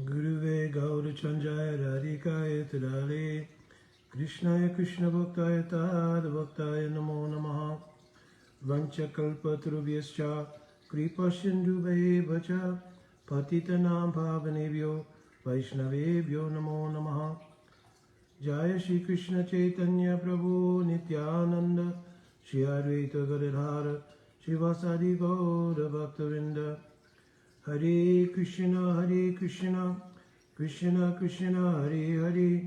Guruve Gaura Chanjaya Radhikaya Tadale Krishnaya Krishna Bhaktaya Tad Bhaktaya Namo Namaha Vancha Kalpatrubhyascha Kripa Sindhubhe Vacha Patitanam Bhavanebhyo Vaishnavebhyo Namo Namaha Jaya Shri Krishna Chaitanya Prabhu Nityananda Shri Advaita Gadadhara Srivasadi Gaura Bhaktavinda Hare Krishna, Krishna Krishna, Hare Hare,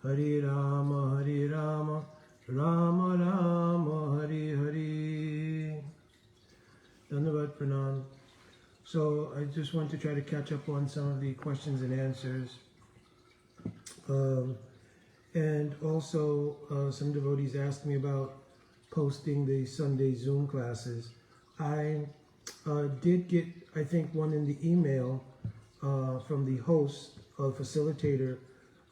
Hare Rama, Rama Rama, Hare Hare. Dandavat Pranam. So I just want to try to catch up on some of the questions and answers. And also some devotees asked me about posting the Sunday Zoom classes. I did get, I think, one in the email from the host or facilitator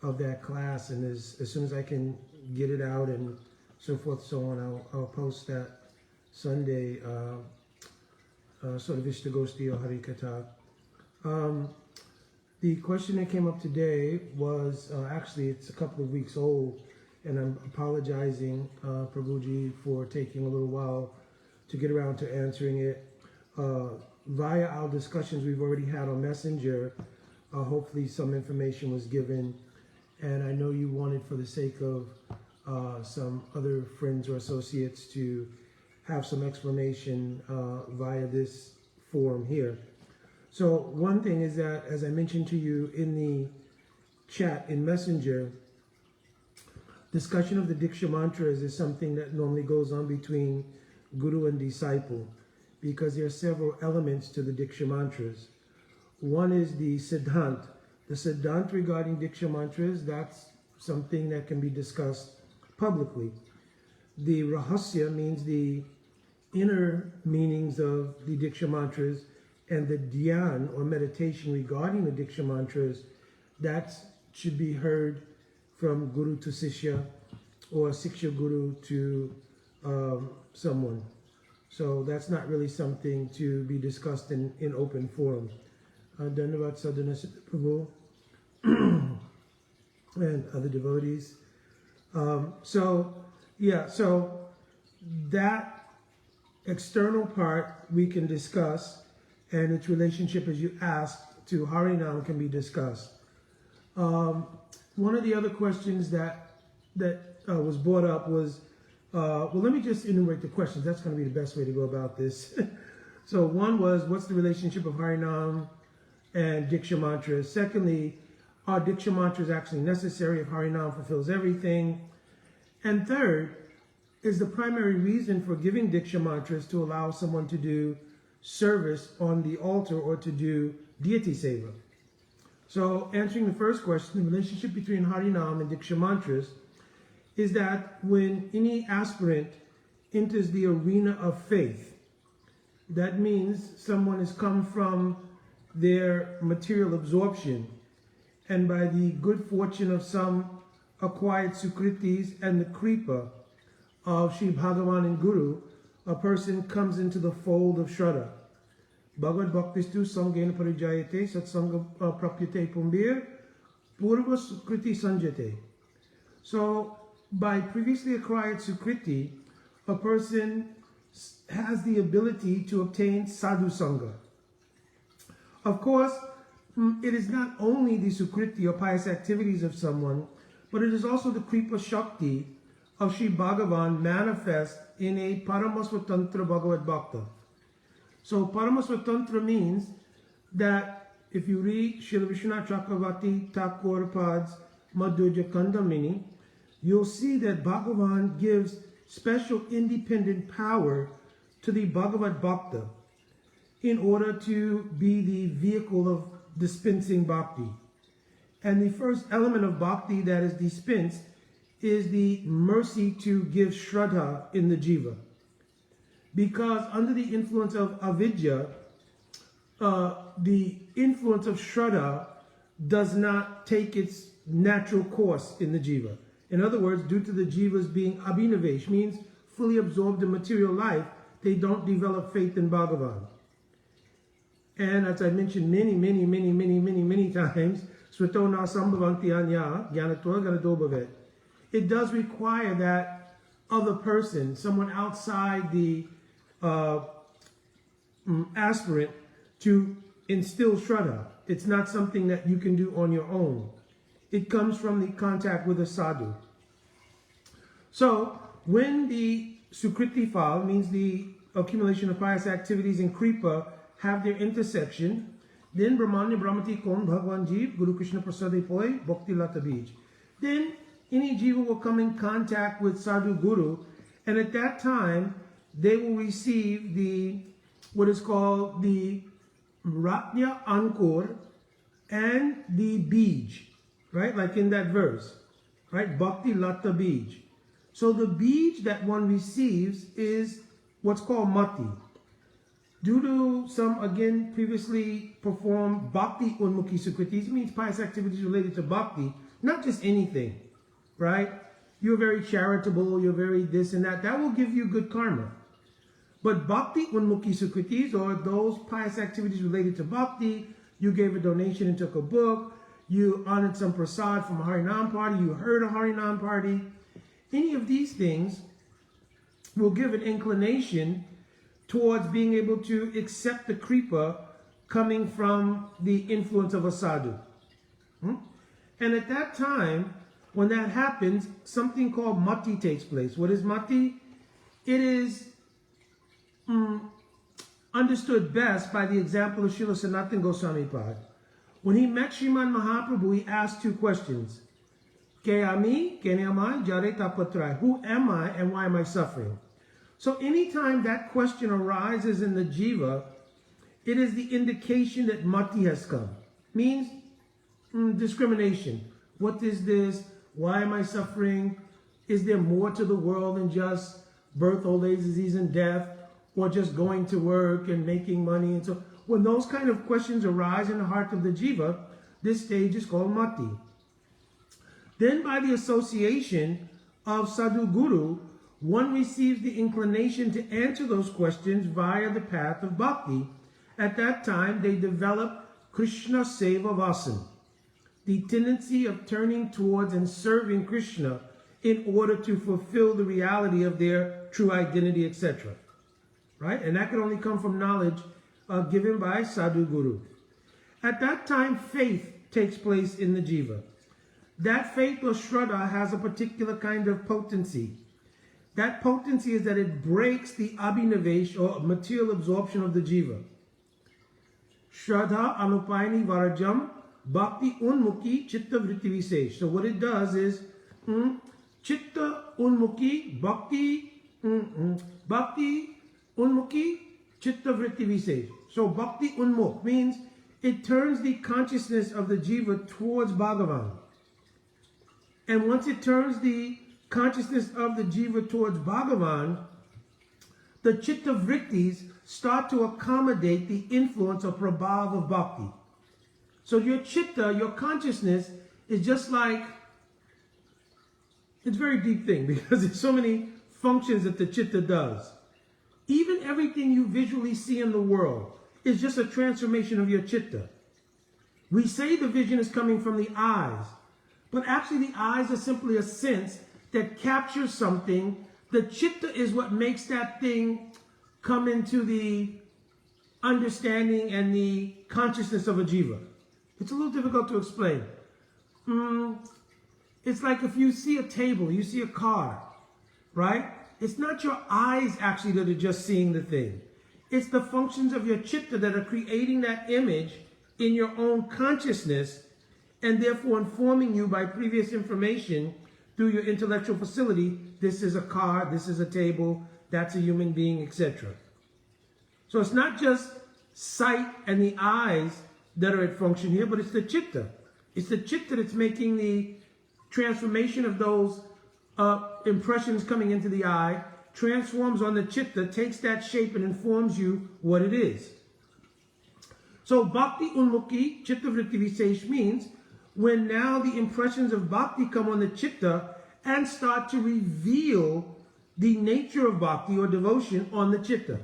of that class, and as soon as I can get it out and so forth, so on, I'll post that Sunday sort of Ishtagosti or Harikatha. The question that came up today was, actually it's a couple of weeks old, and I'm apologizing, Prabhuji, for taking a little while to get around to answering it. Via our discussions we've already had on Messenger, hopefully some information was given, and I know you wanted, for the sake of some other friends or associates, to have some explanation via this forum here. So one thing is that, as I mentioned to you in the chat in Messenger, discussion of the Diksa Mantras is something that normally goes on between Guru and disciple, because there are several elements to the Diksa Mantras. One is the Siddhant. The Siddhant regarding Diksa Mantras, that's something that can be discussed publicly. The Rahasya means the inner meanings of the Diksa Mantras, and the Dhyan or meditation regarding the Diksa Mantras, that should be heard from Guru to Sishya, or Siksha Guru to someone. So that's not really something to be discussed in open forum. Dandavat Sadhana Prabhu and other devotees. So that external part we can discuss, and its relationship, as you asked, to Harinam can be discussed. One of the other questions that was brought up was, well, let me just enumerate the questions. That's going to be the best way to go about this. So one was, what's the relationship of Harinam and Diksha Mantras? Secondly, are Diksha Mantras actually necessary if Harinam fulfills everything? And third, is the primary reason for giving Diksha Mantras to allow someone to do service on the altar or to do deity seva? So answering the first question, the relationship between Harinam and Diksha Mantras is that when any aspirant enters the arena of faith, that means someone has come from their material absorption, and by the good fortune of some acquired sukritis and the kripa of Sri Bhagavan and Guru, a person comes into the fold of Shraddha. Bhagavad Bhaktistu Sangena Parijayate Satsanga Prapyate Pumbir Purva Sukriti Sanjate. So, by previously acquired sukriti, a person has the ability to obtain sadhu sangha. Of course, it is not only the sukriti or pious activities of someone, but it is also the kripa shakti of Sri Bhagavan manifest in a Paramasvatantra Bhagavad Bhakta. So Paramasvatantra means that if you read Srila Vishwanath Chakravarti Thakur Pad's Madhurya Kandamini, you'll see that Bhagavan gives special independent power to the Bhagavad Bhakta in order to be the vehicle of dispensing bhakti. And the first element of bhakti that is dispensed is the mercy to give shraddha in the jiva. Because under the influence of avidya, the influence of shraddha does not take its natural course in the jiva. In other words, due to the jivas being abhinavesh, means fully absorbed in material life, they don't develop faith in Bhagavan. And as I mentioned many many times, it does require that other person, someone outside the aspirant, to instill Shraddha. It's not something that you can do on your own. It comes from the contact with a sadhu. So when the Sukriti file, means the accumulation of pious activities, and Kripa have their intersection, then Brahmanya Brahmati Kon Bhagwan Jeev Guru Krishna Prasade Poi Bhakti Lata Bij. Then any jiva will come in contact with Sadhu Guru, and at that time they will receive the what is called the Ratnya Ankur and the Bij, right? Like in that verse, right? Bhakti Lata Bij. So the Bij that one receives is what's called Mati. Due to some, again, previously performed Bhakti Unmukhi Sukritis, means pious activities related to Bhakti, not just anything, right? You're very charitable, you're very this and that. That will give you good karma. But Bhakti Unmukhi Sukritis, or those pious activities related to Bhakti, you gave a donation and took a book, you honored some prasad from a Harinam party, you heard a Harinam party. Any of these things will give an inclination towards being able to accept the kripa coming from the influence of a sadhu. And at that time, when that happens, something called mati takes place. What is mati? It is understood best by the example of Srila Sanatana Goswami Pad. When he met Sriman Mahaprabhu, he asked two questions. Ke ami, kene amai, jare tapatrai. Who am I and why am I suffering? So anytime that question arises in the jiva, it is the indication that mati has come. Means discrimination. What is this? Why am I suffering? Is there more to the world than just birth, old age, disease, and death? Or just going to work and making money? And so when those kind of questions arise in the heart of the jiva, this stage is called mati. Then by the association of sadhu guru, one receives the inclination to answer those questions via the path of bhakti. At that time, they develop Krishna Seva Vasan, the tendency of turning towards and serving Krishna in order to fulfill the reality of their true identity, etc. Right? And that can only come from knowledge given by Sadhu Guru. At that time, faith takes place in the jiva. That faith or shraddha has a particular kind of potency. That potency is that it breaks the abhinavesh or material absorption of the jiva. Shraddha anupayani varajam bhakti unmukhi chitta vritti visesh. So what it does is chitta unmukhi bhakti unmukhi chitta vritti visesh. So bhakti unmukh means it turns the consciousness of the jiva towards Bhagavan. And once it turns the consciousness of the jiva towards Bhagavan, the chitta vrittis start to accommodate the influence or prabhav of bhakti. So your chitta, your consciousness, is just like, it's a very deep thing because there's so many functions that the chitta does. Even everything you visually see in the world is just a transformation of your chitta. We say the vision is coming from the eyes, but actually the eyes are simply a sense that captures something. The chitta is what makes that thing come into the understanding and the consciousness of a jiva. It's a little difficult to explain. It's like if you see a table, you see a car, right? It's not your eyes actually that are just seeing the thing. It's the functions of your chitta that are creating that image in your own consciousness and therefore informing you by previous information through your intellectual facility. This is a car, this is a table, that's a human being, etc. So it's not just sight and the eyes that are at function here, but it's the chitta. It's the chitta that's making the transformation of those impressions coming into the eye, transforms on the chitta, takes that shape and informs you what it is. So bhakti unmukhi chitta vritti visesh means when now the impressions of bhakti come on the chitta and start to reveal the nature of bhakti or devotion on the chitta.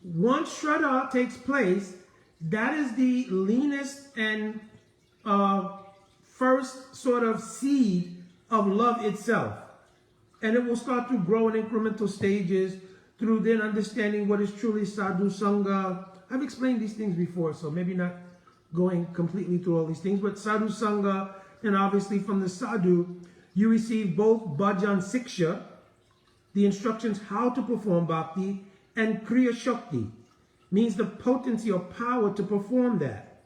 Once shraddha takes place, that is the leanest earliest and first sort of seed of love itself. And it will start to grow in incremental stages through then understanding what is truly sadhu sangha. I've explained these things before, so maybe not going completely through all these things, but sadhu sangha, and obviously from the sadhu, you receive both bhajan siksha, the instructions how to perform bhakti, and kriya shakti, means the potency or power to perform that.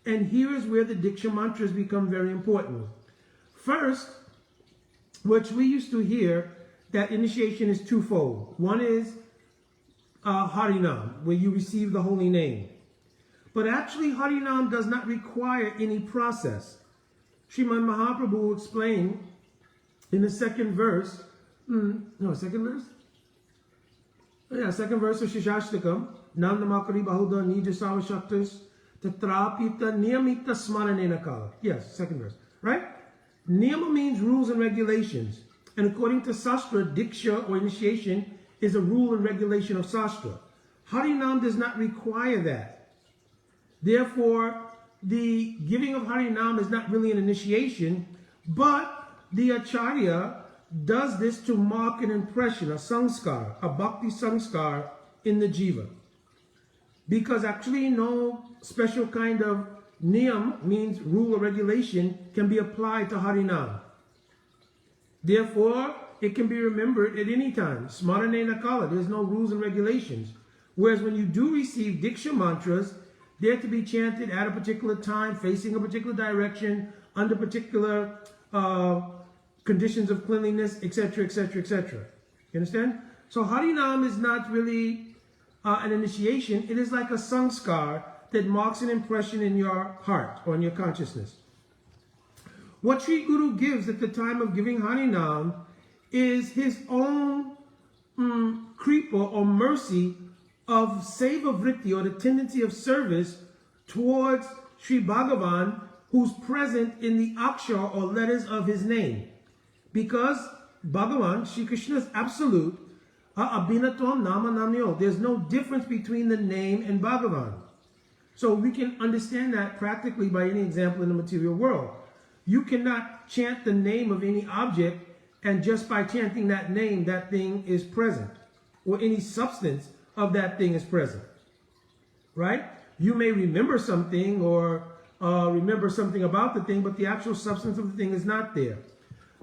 And here is where the Diksha Mantras become very important. First, which we used to hear, that initiation is twofold. One is Harinam, where you receive the holy name. But actually, Harinam does not require any process. Srimad Mahaprabhu explained in the second verse, second verse? Yeah, second verse of Shishashtakam, Nandamakari Bahuda Nija Savashaktas Tatrapita Niyamita Smaranena Kala. Yes, second verse, right? Niyama means rules and regulations. And according to Sastra, Diksha or initiation is a rule and regulation of Sastra. Harinam does not require that. Therefore, the giving of Harinam is not really an initiation, but the Acharya does this to mark an impression, a sanskar, a bhakti sanskar in the jiva. Because actually no special kind of niyam, means rule or regulation, can be applied to Harinam. Therefore, it can be remembered at any time. Smaranena kala, there's no rules and regulations. Whereas when you do receive Diksha Mantras, they're to be chanted at a particular time, facing a particular direction, under particular conditions of cleanliness, etc., etc., etc. You understand? So Harinam is not really an initiation. It is like a sanskar that marks an impression in your heart or in your consciousness. What Sri Guru gives at the time of giving Harinam is his own kripa or mercy of seva vritti, or the tendency of service towards Sri Bhagavan, who's present in the akshar or letters of his name. Because Bhagavan, Sri Krishna, is absolute, abhinatam nama namyo. There's no difference between the name and Bhagavan. So we can understand that practically by any example in the material world. You cannot chant the name of any object, and just by chanting that name, that thing is present, or any substance of that thing is present, right? You may remember something or remember something about the thing, but the actual substance of the thing is not there.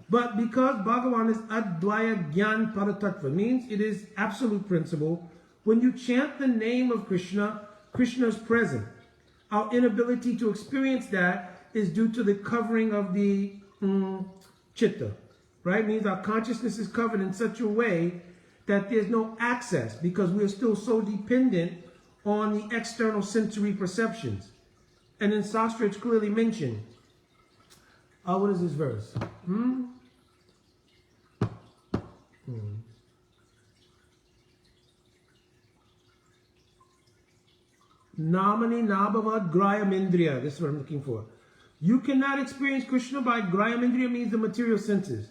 But because Bhagavan is Advaya Gyan Paratattva, means it is absolute principle, when you chant the name of Krishna, Krishna is present. Our inability to experience that is due to the covering of the chitta, right? Means our consciousness is covered in such a way that there's no access, because we are still so dependent on the external sensory perceptions. And in Sastra it's clearly mentioned. What is this verse? Namani nabhavad grayam indriya. This is what I'm looking for. You cannot experience Krishna by grayam indriya, means the material senses.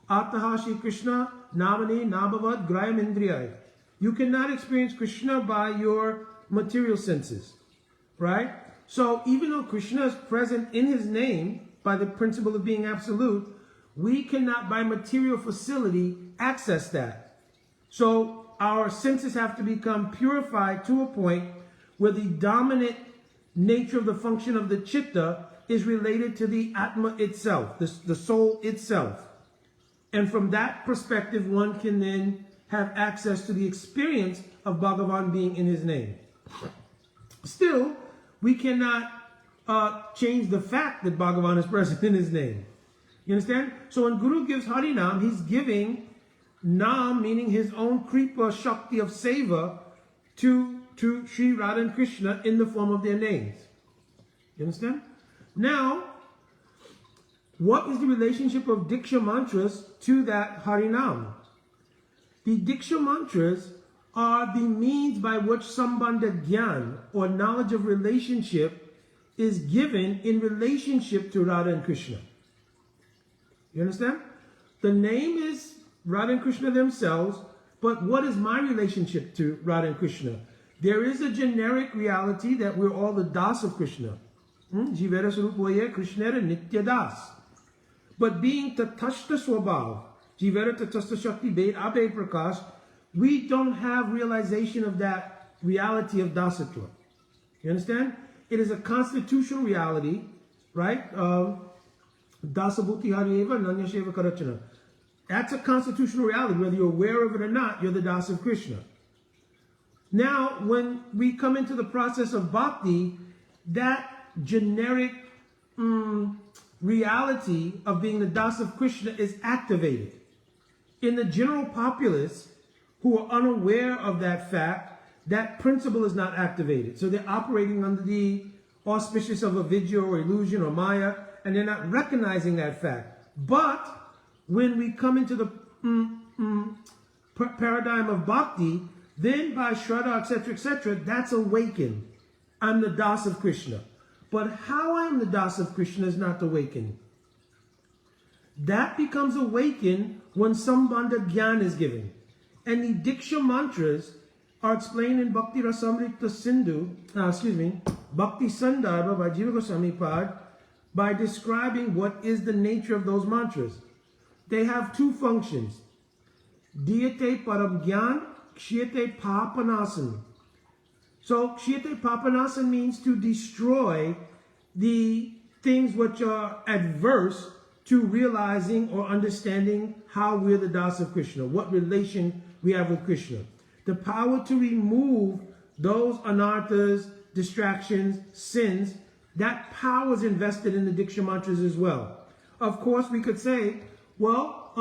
Ataha Shri Krishna namani nabhavad grayam indriya. You cannot experience Krishna by your material senses, right? So even though Krishna is present in his name by the principle of being absolute, we cannot by material facility access that. So our senses have to become purified to a point where the dominant nature of the function of the chitta is related to the Atma itself, the soul itself. And from that perspective, one can then have access to the experience of Bhagavan being in his name. Still, we cannot change the fact that Bhagavan is present in his name. You understand? So when Guru gives Harinam, he's giving Nam, meaning his own Kripa Shakti of Seva, to Sri Radha and Krishna in the form of their names. You understand? Now, what is the relationship of Diksha Mantras to that Harinam? The Diksha Mantras are the means by which Sambandha Gyan, or knowledge of relationship, is given in relationship to Radha and Krishna. You understand? The name is Radha and Krishna themselves, but what is my relationship to Radha and Krishna? There is a generic reality that we're all the Das of Krishna. Jivera Swarupoye Krishnera Nityadas. But being Tatashta Swabhav, Jivera Tatashta Shakti Bed Abe Prakash, we don't have realization of that reality of Dasatva. You understand? It is a constitutional reality, right? Dasabhuti Harieva Nanyasheva Karachana. That's a constitutional reality. Whether you're aware of it or not, you're the Das of Krishna. Now, when we come into the process of bhakti, that generic reality of being the Das of Krishna is activated. In the general populace who are unaware of that fact, that principle is not activated. So they're operating under the auspices of avidya or illusion or maya, and they're not recognizing that fact. But when we come into the paradigm of bhakti, then by Shraddha, etc., that's awakened. I'm the Das of Krishna. But how I'm the Das of Krishna is not awakened. That becomes awakened when Sambandha Gyan is given. And the Diksha Mantras are explained in Bhakti Rasamrita Sindhu, Bhakti Sandarbha by Jiva Goswami Pad, by describing what is the nature of those mantras. They have two functions. Diyate Param Gyan, Kshiyate Papanasan. So Kshiyate Papanasan means to destroy the things which are adverse to realizing or understanding how we're the Das of Krishna, what relation we have with Krishna. The power to remove those anarthas, distractions, sins, that power is invested in the Diksha Mantras as well. Of course, we could say, well,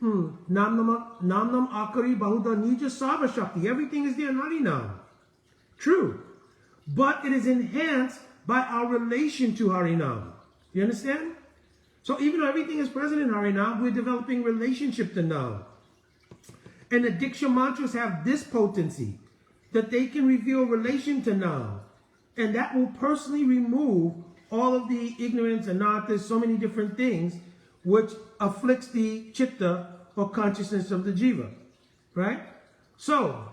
Namnam Akari Bahuda Nija Sava Shakti. Everything is there in Harinam. True. But it is enhanced by our relation to Harinam. You understand? So even though everything is present in Harinam, we're developing relationship to Nam. And the Diksha Mantras have this potency, that they can reveal relation to Nam. And that will personally remove all of the ignorance, anarthas, so many different things, which afflicts the chitta or consciousness of the jiva. Right? So,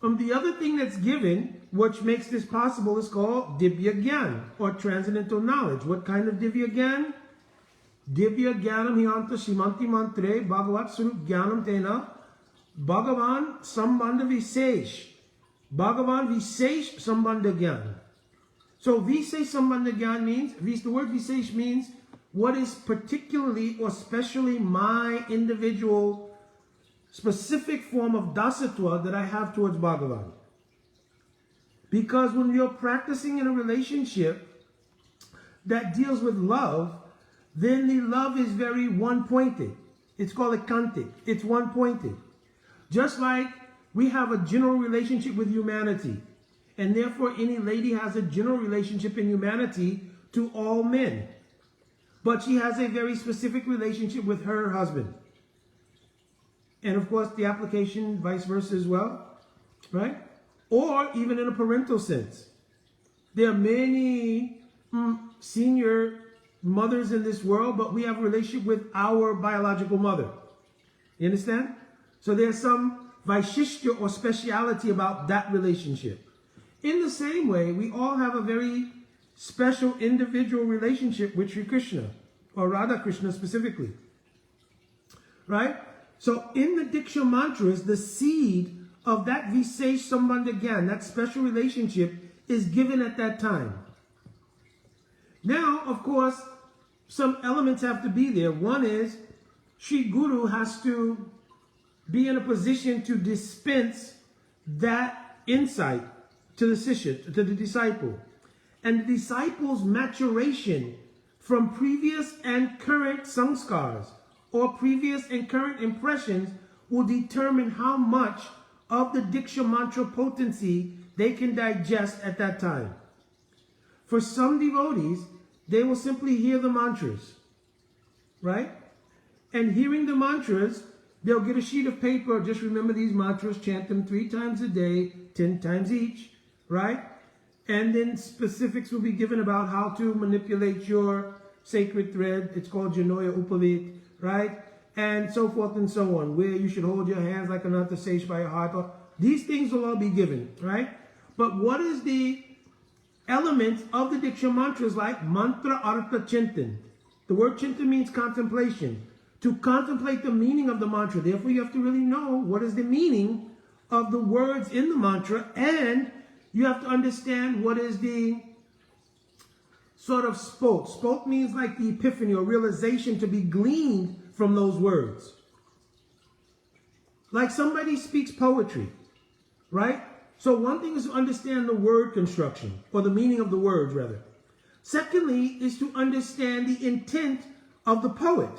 the other thing that's given, which makes this possible, is called Divya Gyan, or transcendental knowledge. What kind of Divya Gyan? Divya Gyanam Hyanta Shimanti Mantre Bhagavat Surup Gyanam Tena Bhagavan Sambandha Visesh. Bhagavan Visesh Sambandha Gyan. So Visesh Sambandha Gyan means, the word Visesh means what is particularly or specially my individual specific form of dasatwa that I have towards Bhagavan. Because when you're practicing in a relationship that deals with love, then the love is very one-pointed. It's called ekantic. It's one-pointed. Just like we have a general relationship with humanity, and therefore any lady has a general relationship in humanity to all men. But she has a very specific relationship with her husband. And of course the application vice versa as well, right? Or even in a parental sense. There are many senior mothers in this world, but we have a relationship with our biological mother. You understand? So there's some vaishishya or speciality about that relationship. In the same way, we all have a very special individual relationship with Sri Krishna, or Radha Krishna specifically. Right? So in the Diksha Mantras, the seed of that Visesh Sambandha Gyan, that special relationship, is given at that time. Now, of course, some elements have to be there. One is, Sri Guru has to be in a position to dispense that insight to the Sishya, to the disciple. And the disciple's maturation from previous and current samskars, or previous and current impressions, will determine how much of the Diksha Mantra potency they can digest at that time. For some devotees, they will simply hear the mantras, right? And hearing the mantras, they'll get a sheet of paper, just remember these mantras, chant them 3 times a day, 10 times each, right? And then specifics will be given about how to manipulate your sacred thread. It's called Janoya Upavit, right? And so forth and so on, where you should hold your hands like another sage by your heart. These things will all be given, right? But what is the elements of the Diksa Mantras like mantra artha chintan. The word chintan means contemplation. To contemplate the meaning of the mantra. Therefore, you have to really know what is the meaning of the words in the mantra, and you have to understand what is the sort of spoke. Spoke means like the epiphany or realization to be gleaned from those words. Like somebody speaks poetry, right? So one thing is to understand the word construction, or the meaning of the words, rather. Secondly, is to understand the intent of the poet.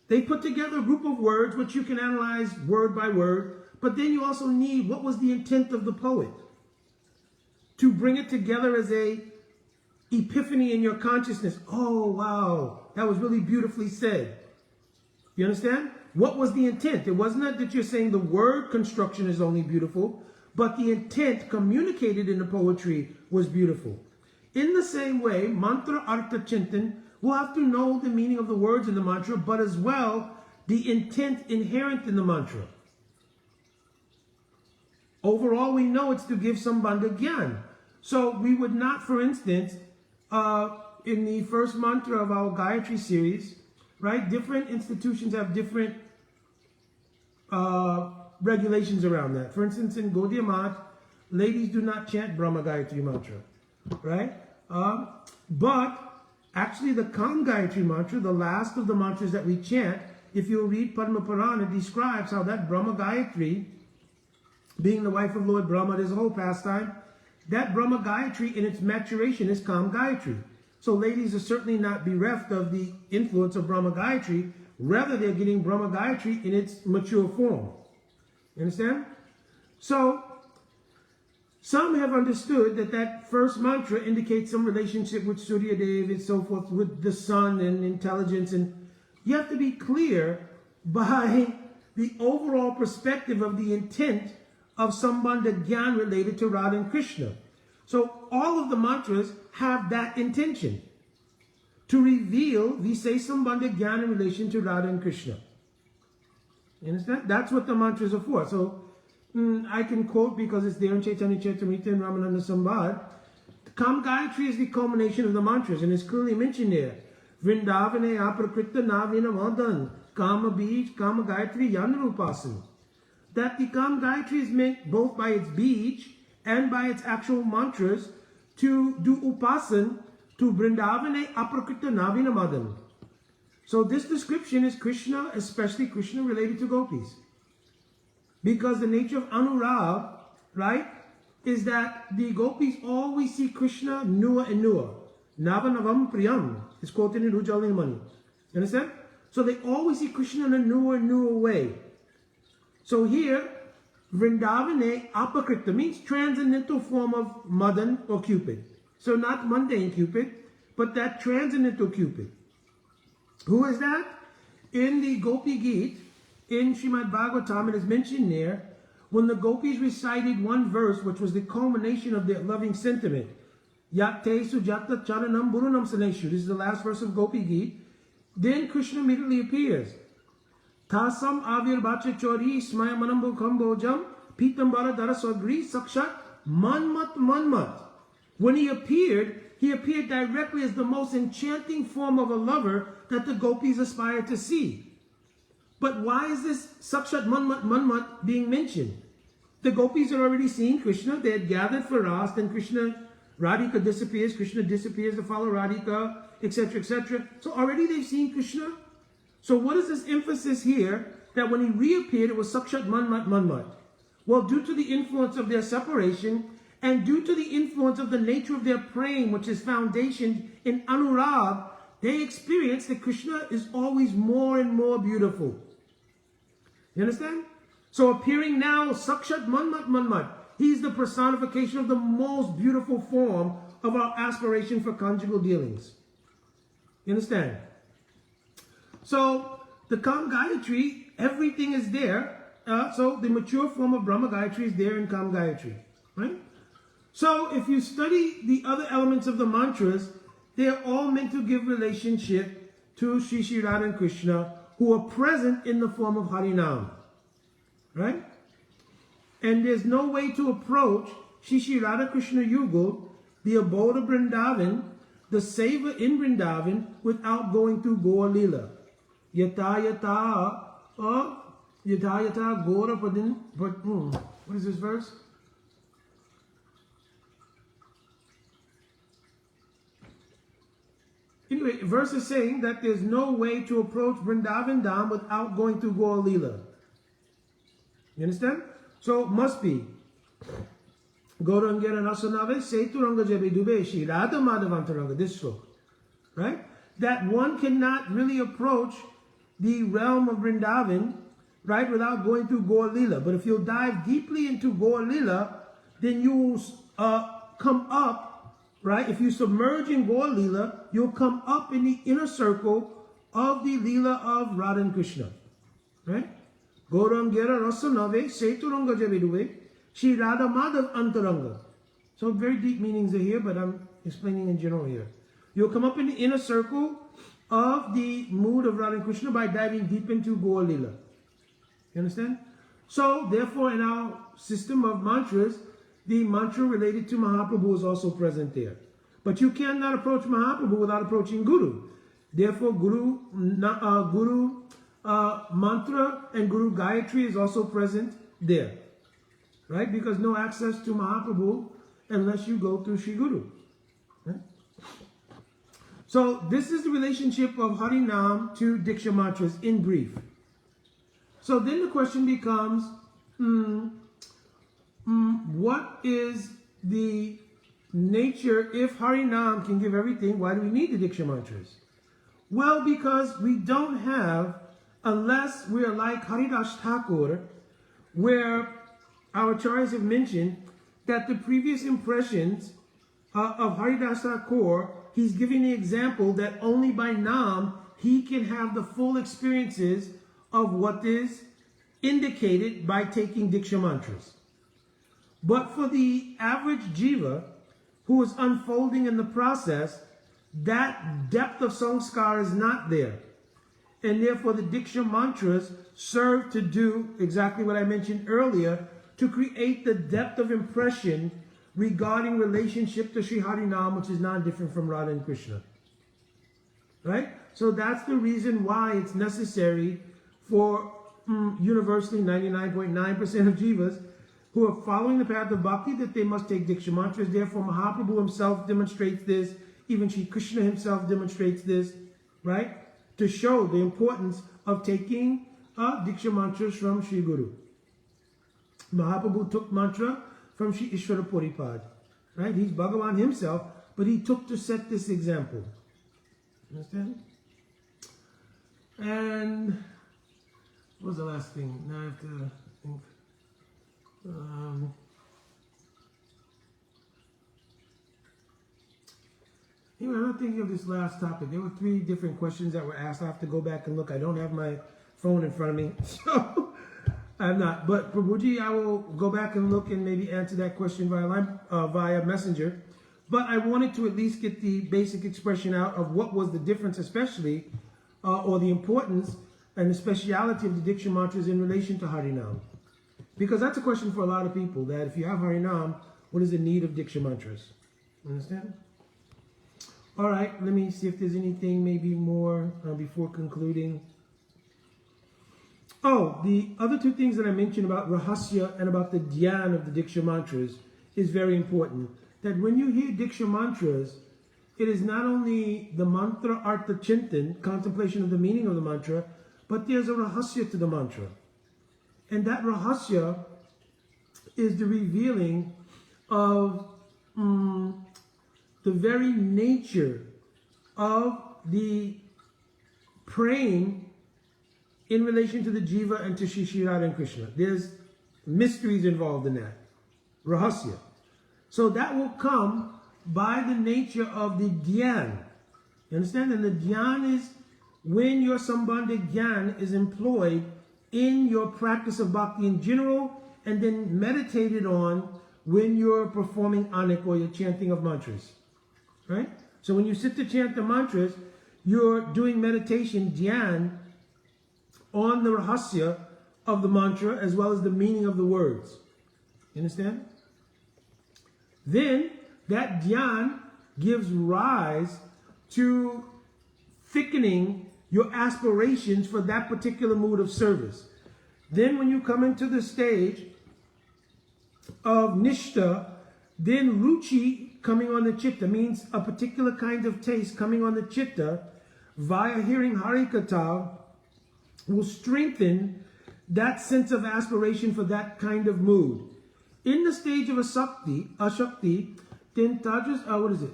They put together a group of words which you can analyze word by word, but then you also need what was the intent of the poet to bring it together as a epiphany in your consciousness. Oh, wow, that was really beautifully said. You understand? What was the intent? It wasn't that you're saying the word construction is only beautiful, but the intent communicated in the poetry was beautiful. In the same way, mantra artha chintan, we'll have to know the meaning of the words in the mantra, but as well the intent inherent in the mantra. Overall, we know it's to give sambandha gyan. So we would not, for instance, in the first mantra of our Gayatri series, right, different institutions have different regulations around that. For instance, in Gaudiya Math, ladies do not chant Brahma Gayatri mantra, right? But actually the Kam Gayatri mantra, the last of the mantras that we chant, if you read Padma Purana, it describes how that Brahma Gayatri, being the wife of Lord Brahma, there's a whole pastime. That Brahma Gayatri in its maturation is Kam Gayatri. So ladies are certainly not bereft of the influence of Brahma Gayatri. Rather, they're getting Brahma Gayatri in its mature form. You understand? So, some have understood that that first mantra indicates some relationship with Surya Dev and so forth, with the sun and intelligence. And you have to be clear by the overall perspective of the intent of Sambandha Gyan related to Radha and Krishna. So all of the mantras have that intention. To reveal, we say Sambandha Gyan in relation to Radha and Krishna. You understand? That's what the mantras are for. So I can quote because it's there in Chaitanya Charitamrita and Ramananda Sambad. Kam Gayatri is the culmination of the mantras, and it's clearly mentioned there. Vrindavane aprakrita navina madan Kama Bij Kama Gayatri Yanrupasan. That the Kam Gayatri is meant both by its Bij and by its actual mantras to do upasan to Vrindavane aprakrita navina madan. So this description is Krishna, especially Krishna related to gopis. Because the nature of Anurag, right, is that the gopis always see Krishna newer and newer. Navanavam Priyam is quoted in Rujalimani. You understand? So they always see Krishna in a newer and newer way. So here, Vrindavane Apakrita means transcendental form of Madan or Cupid. So not mundane Cupid, but that transcendental Cupid. Who is that? In the Gopi Geet, in Srimad Bhagavatam, it is mentioned there, when the gopis recited one verse, which was the culmination of their loving sentiment. Yatte sujata charanam burunam saneshu. This is the last verse of Gopi Geet. Then Krishna immediately appears. Tasam avir bacha chori smaya manambo kambojam pitambara daraswagri sakshat manmat manmat. When he appeared directly as the most enchanting form of a lover that the gopis aspire to see. But why is this Sakshat Manmat Manmat being mentioned? The gopis had already seen Krishna. They had gathered for Ras, then Radhika disappears, Krishna disappears to follow Radhika, etc., etc. So already they've seen Krishna. So what is this emphasis here that when he reappeared, it was Sakshat Manmat Manmat? Well, due to the influence of their separation and due to the influence of the nature of their praying, which is foundation in Anurag, they experience that Krishna is always more and more beautiful. You understand? So appearing now, Sakshat Manmat Manmat, he's the personification of the most beautiful form of our aspiration for conjugal dealings. You understand? So the Kam Gayatri, everything is there. So the mature form of Brahma Gayatri is there in Kam Gayatri. Right? So if you study the other elements of the mantras, they are all meant to give relationship to Shri Shri Radha and Krishna, who are present in the form of Harinam. Right? And there's no way to approach Shri Shri Radha Krishna Yugal the abode of Vrindavan, the savor in Vrindavan without going through Gaur Leela. Yata yata Gora Padin. What is this verse? Anyway, verse is saying that there's no way to approach Vrindavan Dham without going through Gaur Leela. You understand? So it must be. Gaurangera Nasanave Seturanga Jabe Dube Shi Radha Madhavantaranga, this sloka. Right? That one cannot really approach the realm of Vrindavan, right, without going through Gaur Leela. But if you'll dive deeply into Gaur Leela, then you will come up, right? If you submerge in Gaur Leela, you'll come up in the inner circle of the Leela of Radha and Krishna. Right? Gaurangera Rasanave Seturanga Javiduve Shri Radha Madhav Antaranga. So very deep meanings are here, but I'm explaining in general here. You'll come up in the inner circle of the mood of Radha and Krishna by diving deep into Gaur Leela. You understand? So, therefore, in our system of mantras, the mantra related to Mahaprabhu is also present there. But you cannot approach Mahaprabhu without approaching Guru. Therefore, Guru mantra and Guru Gayatri is also present there. Right? Because no access to Mahaprabhu unless you go through Sri Guru. Right? So, this is the relationship of Harinam to Diksha Mantras in brief. So then the question becomes, what is the nature, if Harinam can give everything, why do we need the Diksha Mantras? Well, because we don't have, unless we're like Haridas Thakur, where our acharyas have mentioned that the previous impressions of Haridas Thakur, he's giving the example that only by Nam he can have the full experiences of what is indicated by taking Diksha Mantras. But for the average jiva who is unfolding in the process, that depth of sanskar is not there. And therefore the Diksha Mantras serve to do exactly what I mentioned earlier, to create the depth of impression regarding relationship to Sri Harinam, which is not different from Radha and Krishna. Right? So that's the reason why it's necessary for universally 99.9% of jivas who are following the path of bhakti that they must take Diksha Mantras. Therefore, Mahaprabhu himself demonstrates this. Even Sri Krishna himself demonstrates this, right? To show the importance of taking Diksha Mantras from Sri Guru. Mahaprabhu took mantra from Sri Ishvara Puripad, right? He's Bhagavan himself, but he took to set this example. Understand? And what was the last thing? Now I have to think. Anyway, I'm not thinking of this last topic. There were 3 different questions that were asked. I have to go back and look. I don't have my phone in front of me, so I'm not. But Prabhuji, I will go back and look and maybe answer that question via messenger. But I wanted to at least get the basic expression out of what was the difference, especially, or the importance and the speciality of the Diksha Mantras in relation to Harinam. Because that's a question for a lot of people, that if you have Harinam, what is the need of Diksha Mantras? Understand? All right, let me see if there's anything maybe more before concluding. Oh, the other 2 things that I mentioned about Rahasya and about the Dhyan of the Diksha Mantras is very important. That when you hear Diksha Mantras, it is not only the mantra artha chintan, contemplation of the meaning of the mantra, but there's a Rahasya to the mantra. And that Rahasya is the revealing of the very nature of the praying in relation to the jiva and to Shri Radha and Krishna. There's mysteries involved in that. Rahasya. So that will come by the nature of the dhyan. You understand? And the dhyan is when your sambandha dhyan is employed in your practice of bhakti in general, and then meditated on when you're performing anik or you're chanting of mantras. Right? So when you sit to chant the mantras, you're doing meditation, dhyan, on the rahasya of the mantra as well as the meaning of the words. You understand? Then, That dhyan gives rise to thickening your aspirations for that particular mood of service. Then when you come into the stage of nishta, then ruchi coming on the chitta means a particular kind of taste coming on the chitta via hearing Harikatha will strengthen that sense of aspiration for that kind of mood. In the stage of ashakti, then what is it?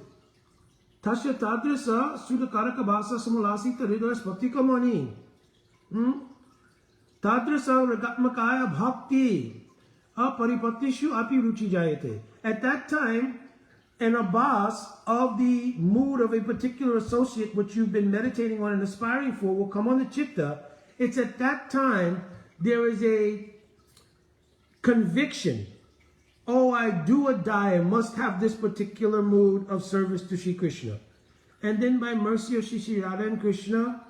Tasya tadrasa sudakaraka bhasa samulasita hridaya spatikamani. Tadrasa ragatmakaya bhakti aparipatishu api ruchi jayate. At that time, an abhas of the mood of a particular associate which you've been meditating on and aspiring for will come on the chitta. It's at that time there is a conviction. Oh, I do or die, I must have this particular mood of service to Shri Krishna. And then by mercy of Shri Radha and Krishna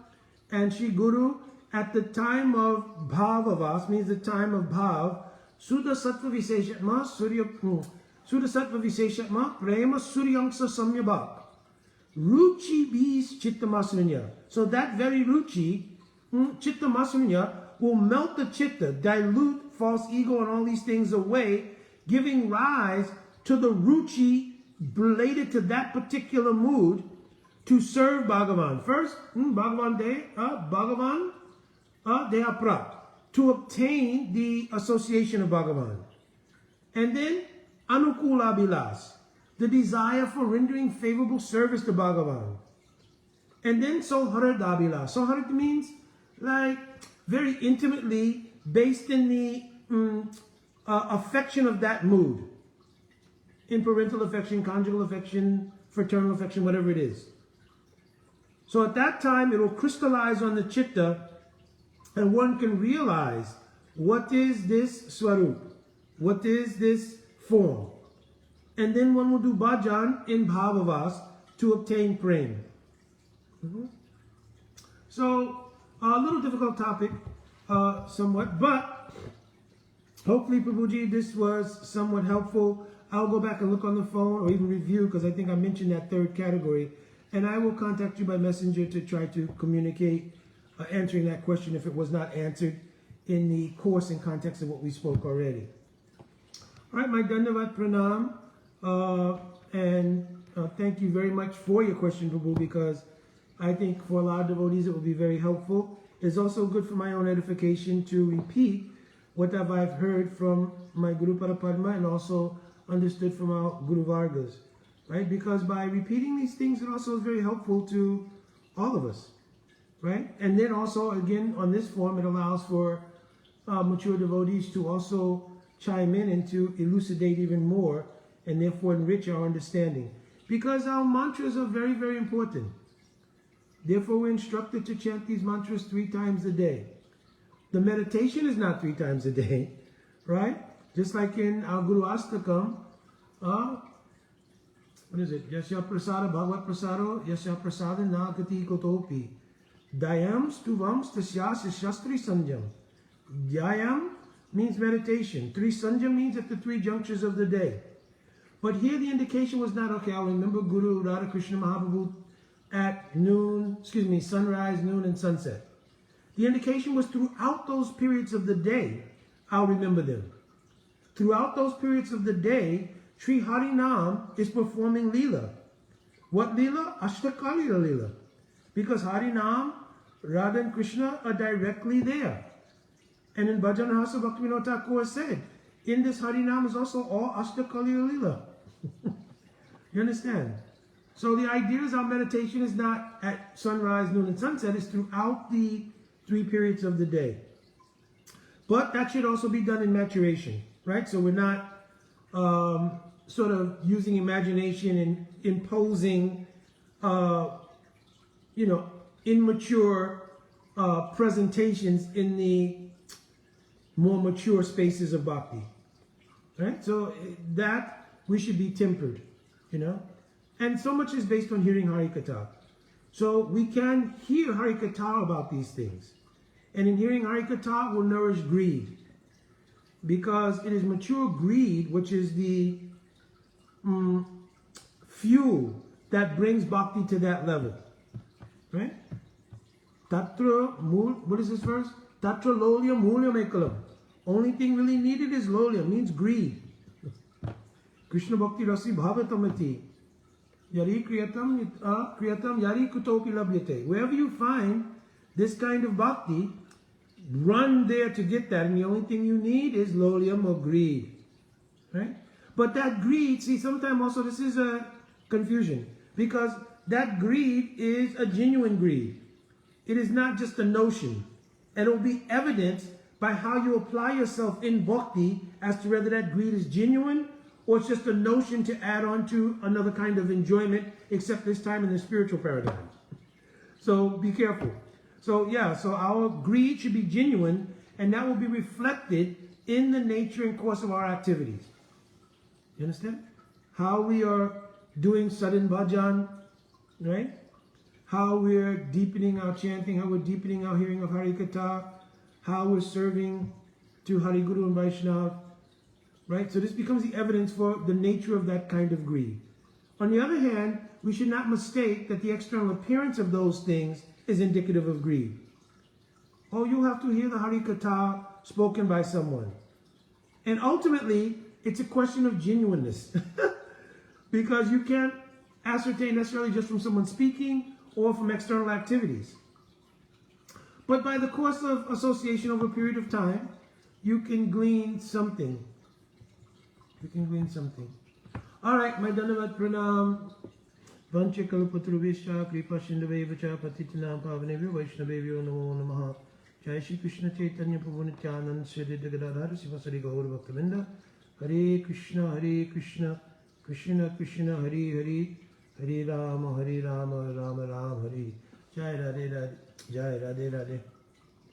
and Shri Guru, at the time of bhavavas, means the time of bhav, Suddha Sattva Visheshatma, Suddha Sattva Visheshatma, Prema Suryangsa Samyabhak. Ruchi bis Chittamasranya. So that very Ruchi, Chittamasranya, will melt the chitta, dilute false ego and all these things away, giving rise to the ruchi related to that particular mood to serve Bhagavan. First, Bhagavan Deha Prat, to obtain the association of Bhagavan. And then, Anukula Bilas, the desire for rendering favorable service to Bhagavan. And then, Soharada Bilas. Soharada means like very intimately based in the affection of that mood, in parental affection, conjugal affection, fraternal affection, whatever it is. So at that time it will crystallize on the chitta and one can realize what is this swarup, what is this form. And then one will do bhajan in bhavavas to obtain prema. So a little difficult topic somewhat, but hopefully, Prabhuji, this was somewhat helpful. I'll go back and look on the phone or even review, because I think I mentioned that third category. And I will contact you by messenger to try to communicate answering that question if it was not answered in the course and context of what we spoke already. All right, my Dandavat Pranam. And thank you very much for your question, Prabhu, because I think for a lot of devotees it will be very helpful. It's also good for my own edification to repeat what I've heard from my Guru Parapadma and also understood from our Guru Vargas, right? Because by repeating these things, it also is very helpful to all of us, right? And then also, again, on this form, it allows for mature devotees to also chime in and to elucidate even more and therefore enrich our understanding. Because our mantras are very, very important. Therefore, we're instructed to chant these mantras 3 times a day. The meditation is not 3 times a day, right? Just like in our Guru Astakam, what is it? Yasya prasada bhagavad prasado, yasya prasada nagati kotopi. Dayam stuvam stasyasya shastri sanjam. Dhyayam means meditation. 3 sanjam means at the 3 junctures of the day. But here the indication was not, okay, I'll remember Guru Radha Krishna Mahaprabhu at noon, sunrise, noon, and sunset. The indication was throughout those periods of the day, I'll remember them. Throughout those periods of the day, Sri Harinam is performing Leela. What Leela? Ashtakalila Leela. Because Harinam, Radha and Krishna are directly there. And in Bhajan Rasa Bhaktivinoda Thakur said, in this Harinam is also all Ashtakalila Leela. You understand? So the idea is our meditation is not at sunrise, noon, and sunset. It's throughout the 3 periods of the day. But that should also be done in maturation, right? So we're not sort of using imagination and imposing, immature presentations in the more mature spaces of bhakti, right? So that we should be tempered, And so much is based on hearing Harikatha. So we can hear Harikatha about these things. And in hearing Harikatha will nourish greed. Because it is mature greed which is the fuel that brings bhakti to that level. Right? Tatra, what is this verse? Tatra lolya mulyam ekalam. Only thing really needed is lolya, means greed. Krishna bhakti rasi bhavatamati. Yari kriyatam yari kutopi labhyate. Wherever you find this kind of bhakti, run there to get that. And the only thing you need is lolyam or greed. Right? But that greed, see, sometimes also this is a confusion. Because that greed is a genuine greed. It is not just a notion. And it will be evidenced by how you apply yourself in bhakti as to whether that greed is genuine or it's just a notion to add on to another kind of enjoyment, except this time in the spiritual paradigm. So be careful. So yeah, so our greed should be genuine, and that will be reflected in the nature and course of our activities. You understand? How we are doing sadhan bhajan, right? How we're deepening our chanting, how we're deepening our hearing of Harikatha, how we're serving to Hari Guru and Vaishnava, right? So this becomes the evidence for the nature of that kind of greed. On the other hand, we should not mistake that the external appearance of those things is indicative of greed. Oh, you'll have to hear the Harikatha spoken by someone. And ultimately, it's a question of genuineness. Because you can't ascertain necessarily just from someone speaking or from external activities. But by the course of association over a period of time, you can glean something. You can glean something. All right, my Dhanavad Pranam. Vancha Kalpatruvesha Kripa Shindavevacha Patitinam Pavanevyo Vaishnavevyo Namo Namaha. Jai Shri Krishna Chaitanya Prabhu Nityananda Sri Gadadhara Sivasari Gaur Bhaktavinda. Hare Krishna, Krishna Krishna, Hare Hare Rama, Rama Rama, Hare. Jai Radhe Radhe, Jai Radhe Radhe.